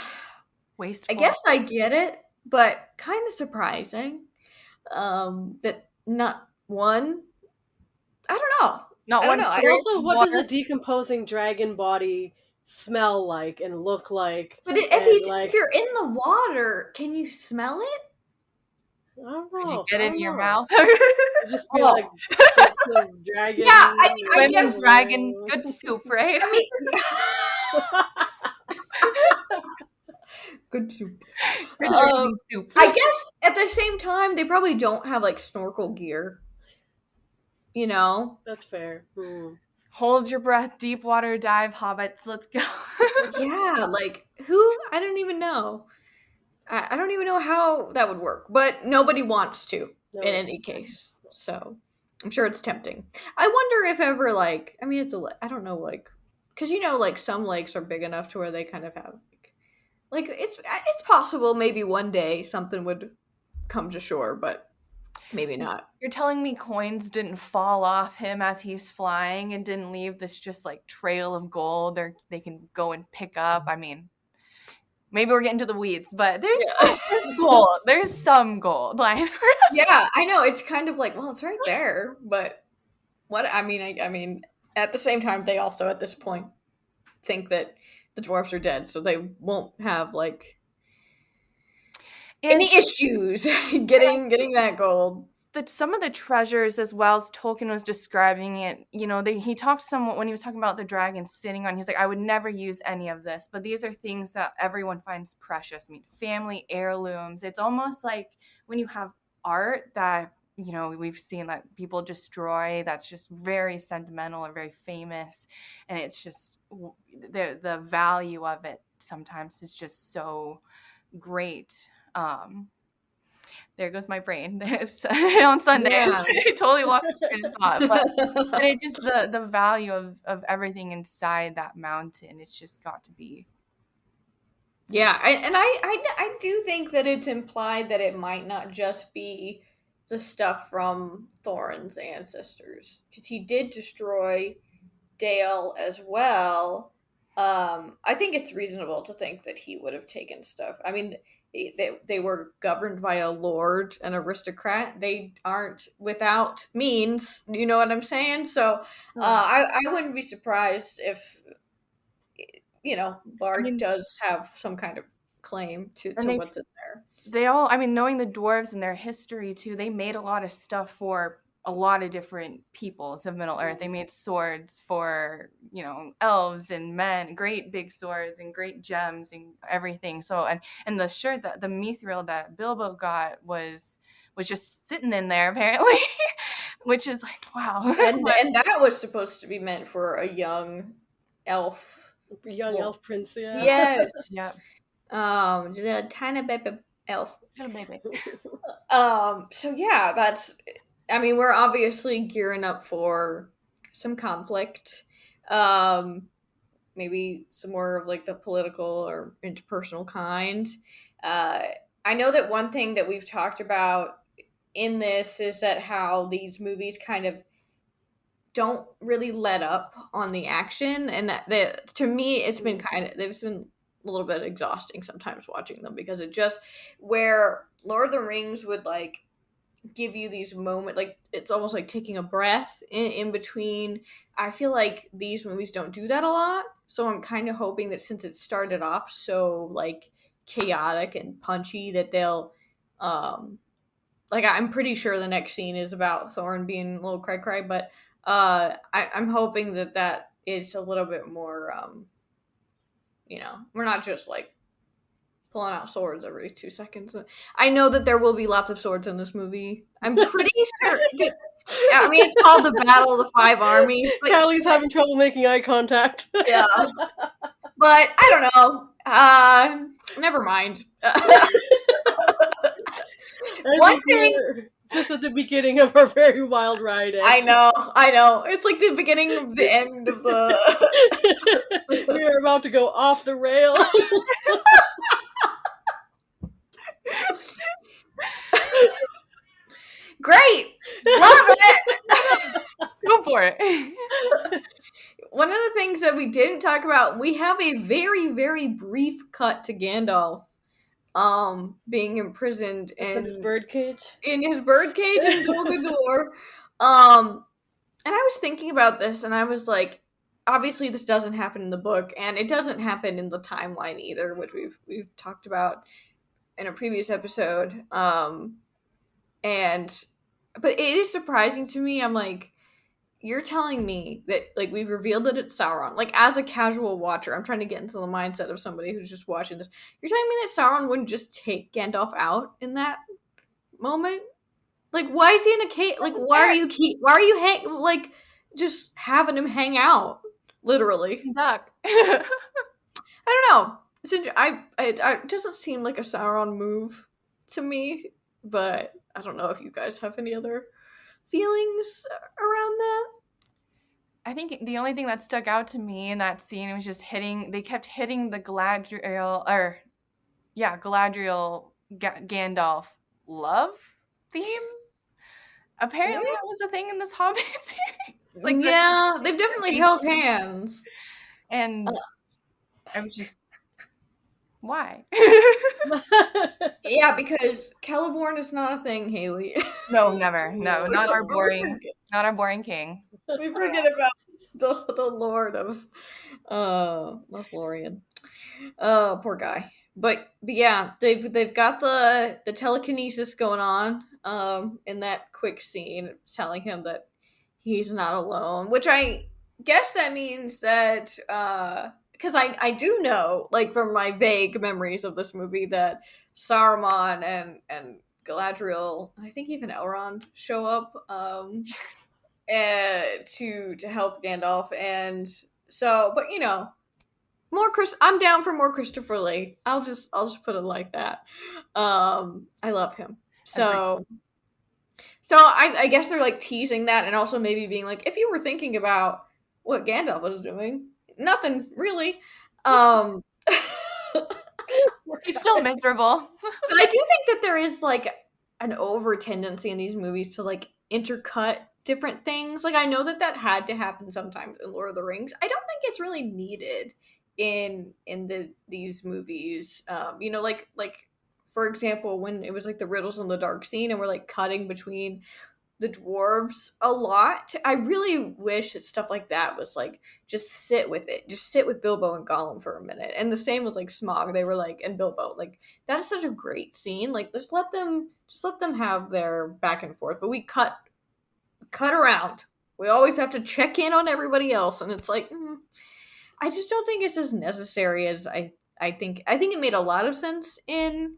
Wasteful. guess I get it, but kind of surprising that not one. I don't know. Not I don't one know. And curious also, what does a water. decomposing dragon body smell like and look like? But And if like, you're in the water, can you smell it? I don't Could you know. get I it don't in your know. mouth? It'd just be like Oh, bits of dragon. yeah. I Swimming guess. dragon, good soup, right? I mean, good soup. Good dragon soup. I guess at the same time, they probably don't have like snorkel gear. You know? That's fair. Hmm. Hold your breath, deep water dive, hobbits. Let's go. Yeah. Like who? I don't even know. I don't even know how that would work, but nobody wants to No, in any case. So I'm sure it's tempting. I wonder if ever like I mean I don't know like because like some lakes are big enough to where they kind of have like it's possible maybe one day something would come to shore, but maybe not. You're telling me coins didn't fall off him as he's flying and didn't leave this just like trail of gold they can go and pick up? I mean, maybe we're getting to the weeds, but there's Yeah. gold. There's some gold. Like Yeah, I know it's kind of like well it's right there, but what I mean at the same time they also at this point think that the dwarfs are dead, so they won't have like and any issues getting that gold. that some of the treasures as well as Tolkien was describing it, he talked somewhat when he was talking about the dragon sitting on, he's like, I would never use any of this, but these are things that everyone finds precious. I mean, family heirlooms. It's almost like when you have art that, we've seen that people destroy, that's just very sentimental or very famous. And it's just the value of it sometimes is just so great. There goes my brain. On Sundays, Yeah. it totally lost its train of thought. But it just the value of everything inside that mountain. It's just got to be. Yeah, I do think that it's implied that it might not just be the stuff from Thorin's ancestors because he did destroy Dale as well. I think it's reasonable to think that he would have taken stuff. I mean, they were governed by a lord, an aristocrat. They aren't without means. You know what I'm saying? So I wouldn't be surprised if I Bard mean, does have some kind of claim to and what's in there. they all, I mean, knowing the dwarves and their history too, they made a lot of stuff for a lot of different peoples of Middle Earth. They made swords for, elves and men, great big swords and great gems and everything. So, and the shirt that the mithril that Bilbo got was just sitting in there apparently, which is like, wow. And that was supposed to be meant for a young elf Young Well, elf prince, yeah. yes. Yeah. The tiny baby elf. Little baby. So yeah, that's. I mean, we're obviously gearing up for some conflict. Um, maybe some more of like the political or interpersonal kind. Uh, I know that one thing that we've talked about in this is that how these movies kind of don't really let up on the action, and that to me it's been it's been a little bit exhausting sometimes watching them, because it just, where Lord of the Rings would like give you these moments, like it's almost like taking a breath in between. I feel like these movies don't do that a lot, so I'm kind of hoping that since it started off so like chaotic and punchy, that they'll like, I'm pretty sure the next scene is about Thorin being a little cry cry, but I'm hoping that that is a little bit more we're not just like pulling out swords every 2 seconds. I know that there will be lots of swords in this movie. I'm pretty sure. I mean, it's called the Battle of the Five Armies, but Callie's having trouble making eye contact. yeah, but I don't know. Never mind. I One think thing we're just at the beginning of our very wild ride. I know. It's like the beginning of the end of the. We are about to go off the rails. Great, love it. Go for it. One of the things that we didn't talk about, we have a very, very brief cut to Gandalf being imprisoned It's in his birdcage. in his birdcage in Dol Guldur. And I was thinking about this, and I was like, obviously this doesn't happen in the book, and it doesn't happen in the timeline either, which we've talked about in a previous episode. And but it is surprising to me. I'm like, you're telling me that like we've revealed that it's Sauron. Like, as a casual watcher, I'm trying to get into the mindset of somebody who's just watching this. You're telling me that Sauron wouldn't just take Gandalf out in that moment? Like, why is he in a cave? Like, why are you like just having him hang out? Literally, Duck. I don't know. It doesn't seem like a Sauron move to me, but I don't know if you guys have any other feelings around that. I think the only thing that stuck out to me in that scene was just they kept hitting the Galadriel, Gandalf love theme. Apparently that was a thing in this Hobbit series. Like They've definitely held hands. And I was just, why? Yeah, because Celeborn is not a thing, Haley. No, never. No, not our boring king. We forget about the Lord of Lothlorien. Oh, poor guy. But yeah, they've got the telekinesis going on in that quick scene, telling him that he's not alone, which I guess that means that because I do know, like, from my vague memories of this movie, that Saruman and Galadriel, I think even Elrond, show up to help Gandalf. And so, but I'm down for more Christopher Lee. I'll just put it like that. I love him. So I guess they're like teasing that, and also maybe being like, if you were thinking about what Gandalf was doing, nothing really. He's still miserable. But I do think that there is like an over tendency in these movies to like intercut different things. Like, I know that had to happen sometimes in Lord of the Rings. I don't think it's really needed in these movies. Like for example, when it was like the riddles in the dark scene, and we're like cutting between the dwarves a lot. I really wish that stuff like that was like, just sit with it. Just sit with Bilbo and Gollum for a minute. And the same with like Smaug. They were like, and Bilbo, like, that is such a great scene. Like, just let them have their back and forth. But we cut around. We always have to check in on everybody else, and it's like, I just don't think it's as necessary as I think. I think it made a lot of sense in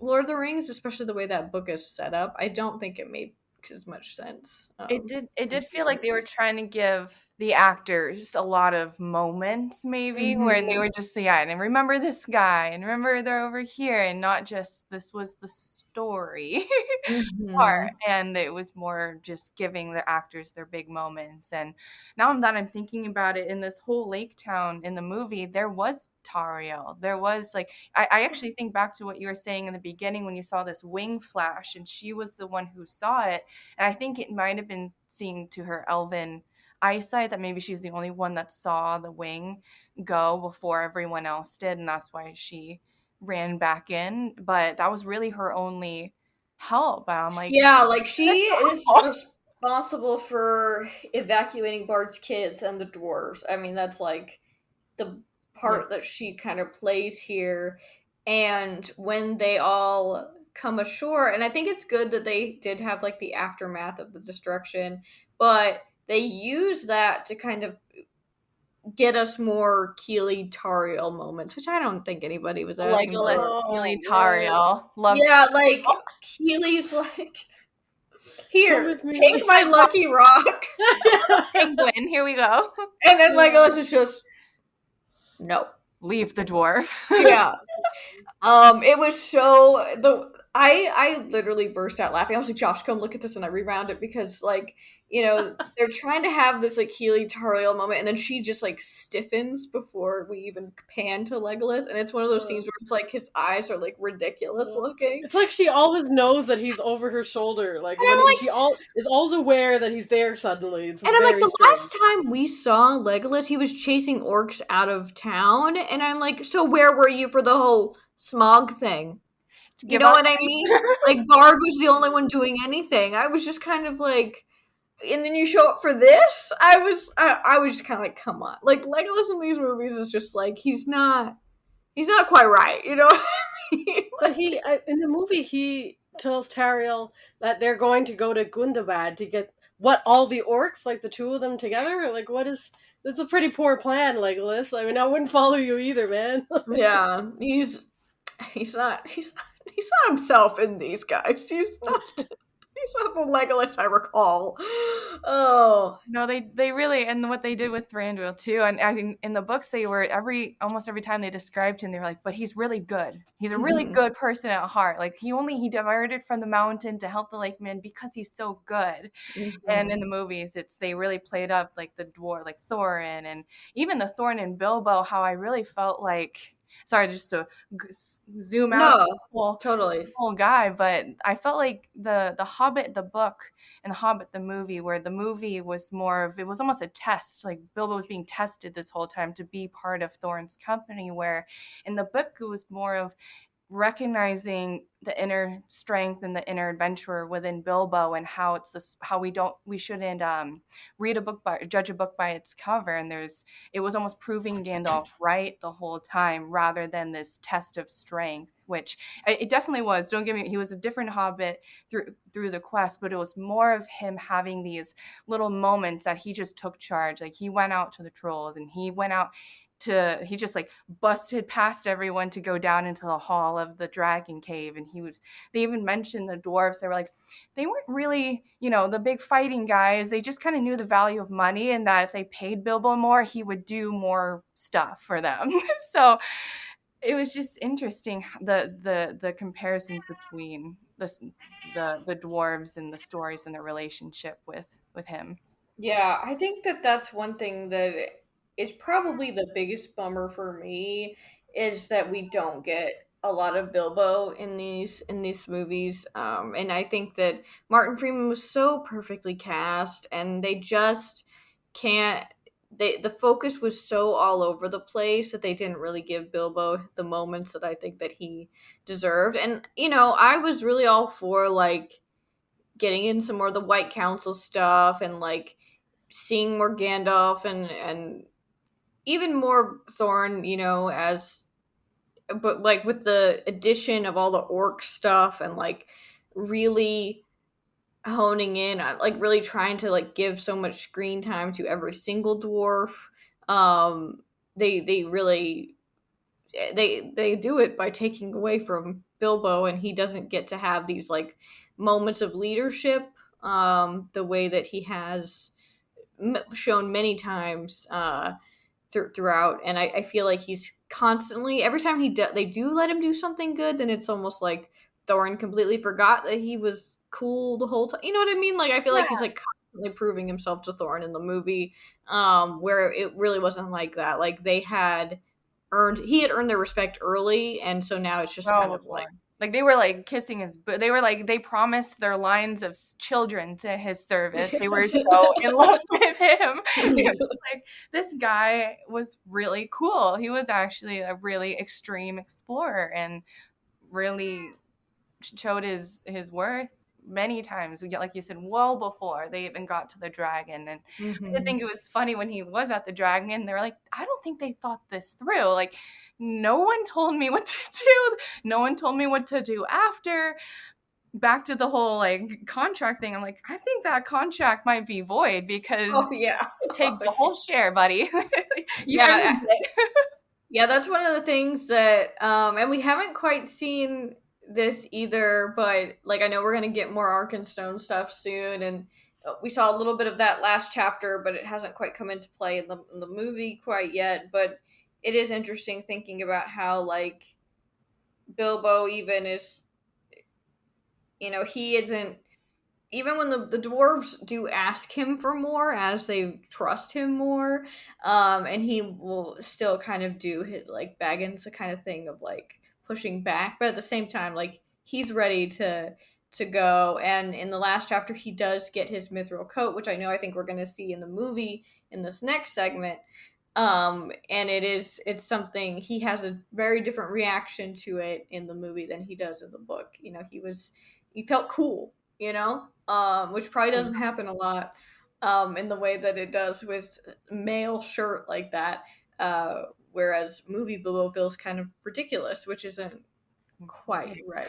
Lord of the Rings, especially the way that book is set up. I don't think it made as much sense. It did feel like they were trying to give the actors a lot of moments maybe where they Mm-hmm. were just yeah, and remember this guy and remember they're over here and not just this was the story part. Mm-hmm. And it was more just giving the actors their big moments. And now that I'm thinking about it, in this whole lake town in the movie, there was Tariel. There was like I actually think back to what you were saying in the beginning when you saw this wing flash and she was the one who saw it. And I think it might have been seeing to her elven eyesight that maybe she's the only one that saw the wing go before everyone else did, and that's why she ran back in. But that was really her only help. I'm like, Yeah, like she is responsible for evacuating Bard's kids and the dwarves. I mean, that's like the Yeah. part that she kind of plays here. And when they all come ashore, and I think it's good that they did have like the aftermath of the destruction, but they use that to kind of get us more Keely Tariel moments, which I don't think anybody was asking Legolas, for. Keely, Oh man, Tariel, love Yeah, like Keely's like, come here, with take me. my lucky rock. penguin. Here we go. And then Yeah. Legolas is just, no. Leave the dwarf. Yeah. It was so I literally burst out laughing. I was like, Josh, come look at this, and I rewound it because like, they're trying to have this like Healy Tariel moment, and then she just like stiffens before we even pan to Legolas, and it's one of those scenes where it's like his eyes are like ridiculous looking. It's like she always knows that he's over her shoulder. Like And I'm when like she all is always aware that he's there suddenly. It's and I'm like, very the strange. last time we saw Legolas, he was chasing orcs out of town, and I'm like, so where were you for the whole Smaug thing? You Give know up. what I mean? Like Bard was the only one doing anything. I was just kind of like, and then you show up for this. I was just kind of like, come on. Like Legolas in these movies is just like he's not quite right. You know what I mean? But in the movie, he tells Tariel that they're going to go to Gundabad to get what all the orcs, like the two of them together. Like, what is? That's a pretty poor plan, Legolas. I mean, I wouldn't follow you either, man. Yeah, he's not himself in these guys. He's not the Legolas I recall. Oh. No, they really, and what they did with Thranduil too, and I think in the books they were almost every time they described him, they were like, but he's really good. He's a really Mhm. good person at heart. Like he diverted from the mountain to help the lake men because he's so good. And in Mhm. the movies, they really played up like the dwarf, like Thorin, and even the Thorin and Bilbo. How I really felt like, sorry, just to zoom out No, the totally. whole guy, but I felt like the Hobbit, the book, and the Hobbit, the movie, where the movie was more of it was almost a test. Like Bilbo was being tested this whole time to be part of Thorin's company, where in the book it was more of recognizing the inner strength and the inner adventurer within Bilbo, and how it's this how we shouldn't read a book by judge a book by its cover. And it was almost proving Gandalf right the whole time rather than this test of strength, which it definitely was. Don't get me, he was a different hobbit through the quest, but it was more of him having these little moments that he just took charge. Like he went out to the trolls and he just like busted past everyone to go down into the hall of the dragon cave. And they even mentioned the dwarves. They were like, they weren't really, the big fighting guys. They just kind of knew the value of money, and that if they paid Bilbo more, he would do more stuff for them. So it was just interesting, the comparisons between the dwarves and the stories and their relationship with him. Yeah, I think that that's one thing that is probably the biggest bummer for me is that we don't get a lot of Bilbo in these movies. And I think that Martin Freeman was so perfectly cast, and they just can't. The focus was so all over the place that they didn't really give Bilbo the moments that I think that he deserved. And I was really all for like getting in some more of the White Council stuff and like seeing more Gandalf and even more Thorin, as but like with the addition of all the orc stuff and like really honing in on like really trying to like give so much screen time to every single dwarf. They really they do it by taking away from Bilbo, and he doesn't get to have these like moments of leadership the way that he has shown many times throughout, and I feel like he's constantly, every time they do let him do something good, then it's almost like Thorin completely forgot that he was cool the whole time. You know what I mean? Like, I feel like he's like constantly proving himself to Thorin in the movie, where it really wasn't like that. Like, he had earned their respect early, and so now it's just kind Well of like, before. Like they were like kissing his they were like they promised their lines of children to his service. They were so in love with him. It was like this guy was really cool. He was actually a really extreme explorer and really showed his worth many times. We get, like you said, well before they even got to the dragon. And I Mhm. think it was funny when he was at the dragon. They were like, I don't think they thought this through. Like, no one told me what to do. No one told me what to do after. Back to the whole like contract thing. I'm like, I think that contract might be void because Oh yeah. take the whole share, buddy. You Yeah, earned it. yeah, that's one of the things that, and we haven't quite seen this either, but like I know we're gonna get more Arkenstone stuff soon, and we saw a little bit of that last chapter, but it hasn't quite come into play in the movie quite yet. But it is interesting thinking about how like Bilbo even is, he isn't, even when the dwarves do ask him for more as they trust him more, and he will still kind of do his like Baggins the kind of thing of like pushing back, but at the same time like he's ready to go. And in the last chapter he does get his mithril coat, which I think we're going to see in the movie in this next segment. And it's something, he has a very different reaction to it in the movie than he does in the book. He felt cool, which probably doesn't happen a lot, in the way that it does with male shirt like that. Whereas movie Bilbo feels kind of ridiculous, which isn't quite right.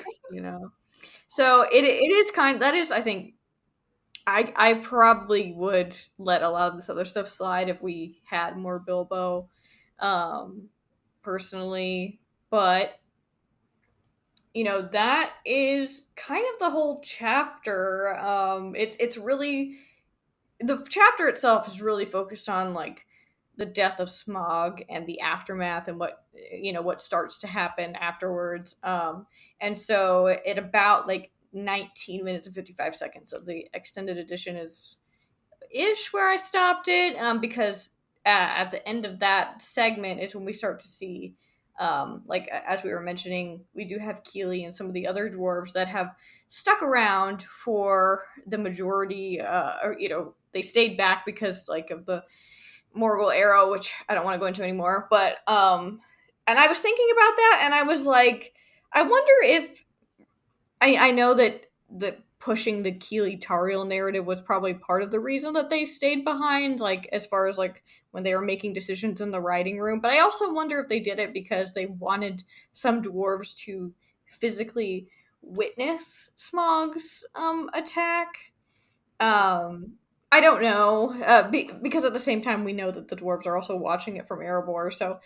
So it is that is, I think, I probably would let a lot of this other stuff slide if we had more Bilbo, um, personally. But that is kind of the whole chapter. It's really, the chapter itself is really focused on like the death of Smaug and the aftermath and what starts to happen afterwards. And so at about like 19 minutes and 55 seconds of the extended edition is ish where I stopped it, because at the end of that segment is when we start to see, like as we were mentioning, we do have Keely and some of the other dwarves that have stuck around for the majority, or they stayed back because like of the Morgul arrow, which I don't want to go into anymore. But and I was thinking about that, and I was like, I wonder if I know that pushing the Keely Tariel narrative was probably part of the reason that they stayed behind, like as far as like when they were making decisions in the writing room. But I also wonder if they did it because they wanted some dwarves to physically witness Smaug's attack. Um, I don't know, because at the same time we know that the dwarves are also watching it from Erebor, so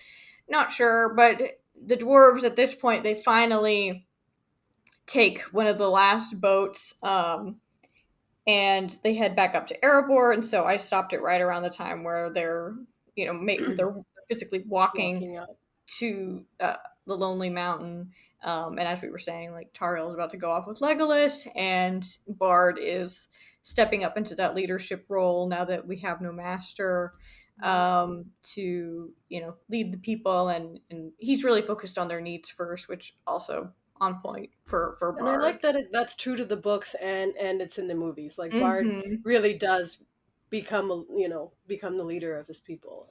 not sure. But the dwarves at this point, they finally take one of the last boats, and they head back up to Erebor. And so I stopped it right around the time where they're physically walking Walking up. to the Lonely Mountain. And as we were saying, like Tariel is about to go off with Legolas, and Bard is stepping up into that leadership role now that we have no master, to lead the people, and he's really focused on their needs first, which also on point for And I Bard. like that that's true to the books and it's in the movies. Like Bard Mm-hmm. really does become the leader of his people.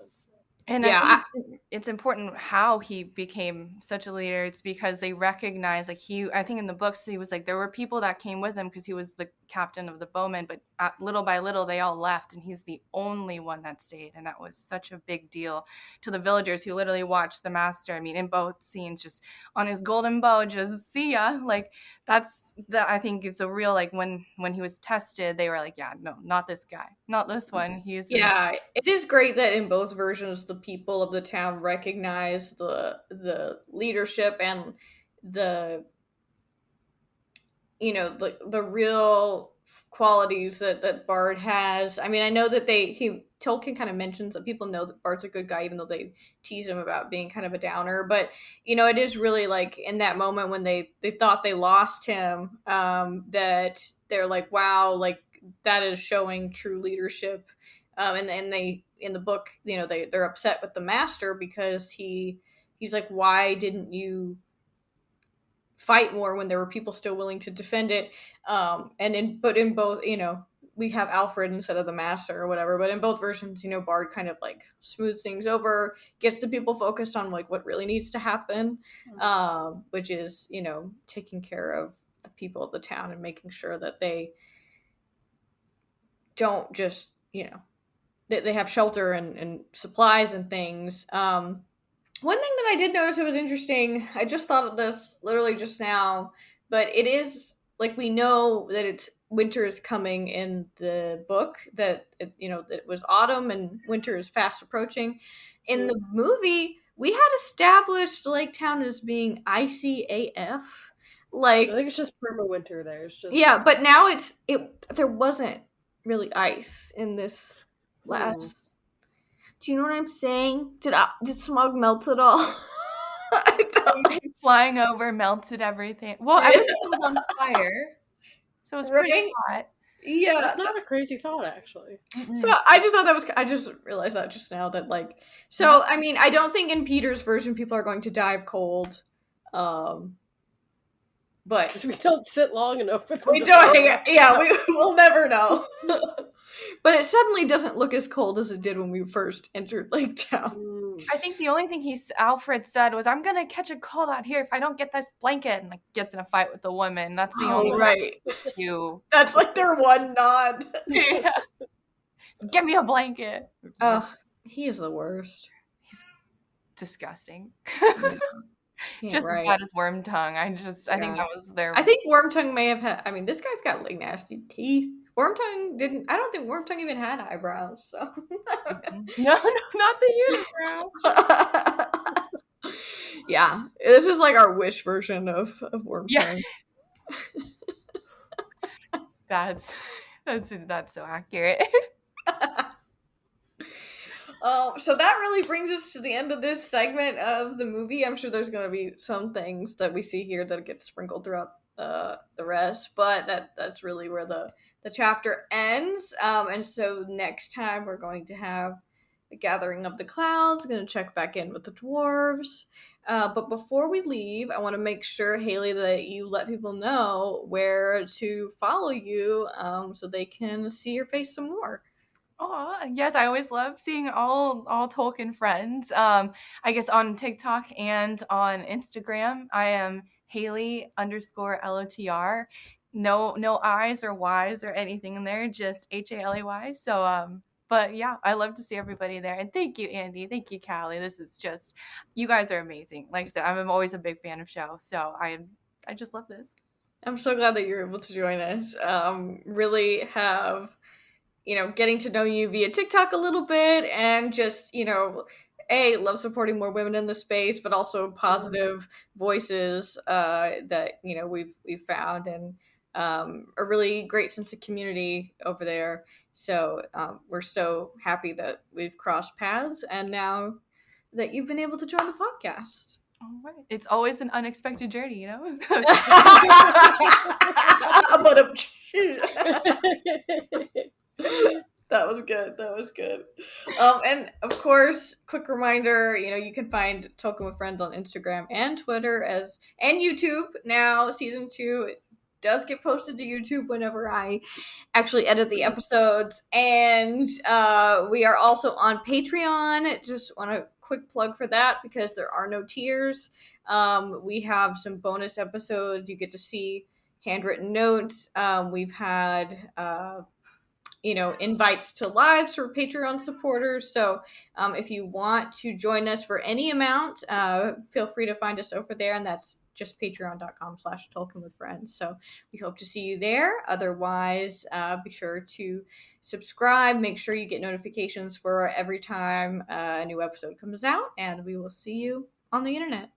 And I Yeah, think it's important how he became such a leader. It's because they recognize, like I think in the books, he was like, there were people that came with him because he was the captain of the bowmen, but little by little, they all left, and he's the only one that stayed. And that was such a big deal to the villagers who literally watched the master. I mean, in both scenes, just on his golden bow, just see ya. Like, I think it's a real, like, when he was tested, they were like, yeah, no, not this guy, not this one. yeah, it is great that in both versions the people of the town recognize the leadership and the the real qualities that Bard has. I mean, I know that Tolkien kind of mentions that people know that Bard's a good guy, even though they tease him about being kind of a downer. But it is really like in that moment when they thought they lost him, that they're like, wow, like that is showing true leadership. And they in the book, they're upset with the master because he's like, why didn't you fight more when there were people still willing to defend it? But in both, we have Alfred instead of the master or whatever, but in both versions, Bard kind of like smooths things over, gets the people focused on like what really needs to happen, which is taking care of the people of the town and making sure that they don't just they have shelter and supplies and things. One thing that I did notice that was interesting, I just thought of this literally just now, but it is like we know that it's winter is coming in the book, that that it was autumn and winter is fast approaching. In the movie, we had established Lake Town as being icy AF. I Like, think it's just perma winter there. It's just yeah, but now there wasn't really ice in this last. Do you know what I'm saying? Did Smaug melt it all? I don't. Flying over melted everything. Well, everything was on fire, so it was pretty Right? hot. Yeah. That's not a crazy thought, actually. So I just thought that was. I just realized that just now that like. So I mean, I don't think in Peter's version people are going to die of cold, but Because we don't sit long enough for them we to don't. burn. Yeah, we'll never know. But it suddenly doesn't look as cold as it did when we first entered Lake Town. I think the only thing Alfred said was, "I'm gonna catch a cold out here if I don't get this blanket," and like gets in a fight with the woman. That's the only right. two. That's like their one nod. Yeah. Get me a blanket. Oh, he is the worst. He's disgusting. Yeah, Just right. as bad as Wormtongue. I think that was their. I think Wormtongue may have had. I mean, this guy's got like nasty teeth. Wormtongue didn't. I don't think Wormtongue even had eyebrows. So no, not the unibrow. Yeah, this is like our Wish version of Wormtongue. Yeah. That's so accurate. So that really brings us to the end of this segment of the movie. I'm sure there's going to be some things that we see here that get sprinkled throughout the rest, but that's really where the chapter ends. And so next time we're going to have the Gathering of the Clouds. We're going to check back in with the dwarves. But before we leave, I want to make sure, Haley, that you let people know where to follow you, so they can see your face some more. Oh, yes, I always love seeing all Tolkien friends. I guess on TikTok and on Instagram, I am Haley_LOTR. No I's or Y's or anything in there, just HALEY. So but yeah, I love to see everybody there. And thank you, Andy. Thank you, Callie. This is just, you guys are amazing. Like I said, I'm always a big fan of show. So I just love this. I'm so glad that you're able to join us. Really have getting to know you via TikTok a little bit, and just, love supporting more women in the space, but also positive voices that, we've found, and a really great sense of community over there. So we're so happy that we've crossed paths, and now that you've been able to join the podcast. All right. It's always an unexpected journey, But That was good. And of course, quick reminder, you can find Tolkien with Friends on Instagram and Twitter and YouTube. Now, season 2 does get posted to YouTube whenever I actually edit the episodes. And we are also on Patreon. Just want a quick plug for that, because there are no tiers. We have some bonus episodes. You get to see handwritten notes. We've had invites to lives for Patreon supporters. So if you want to join us for any amount, feel free to find us over there, and that's just patreon.com/TolkienWithFriends. So we hope to see you there. Otherwise, be sure to subscribe. Make sure you get notifications for every time a new episode comes out, and we will see you on the internet.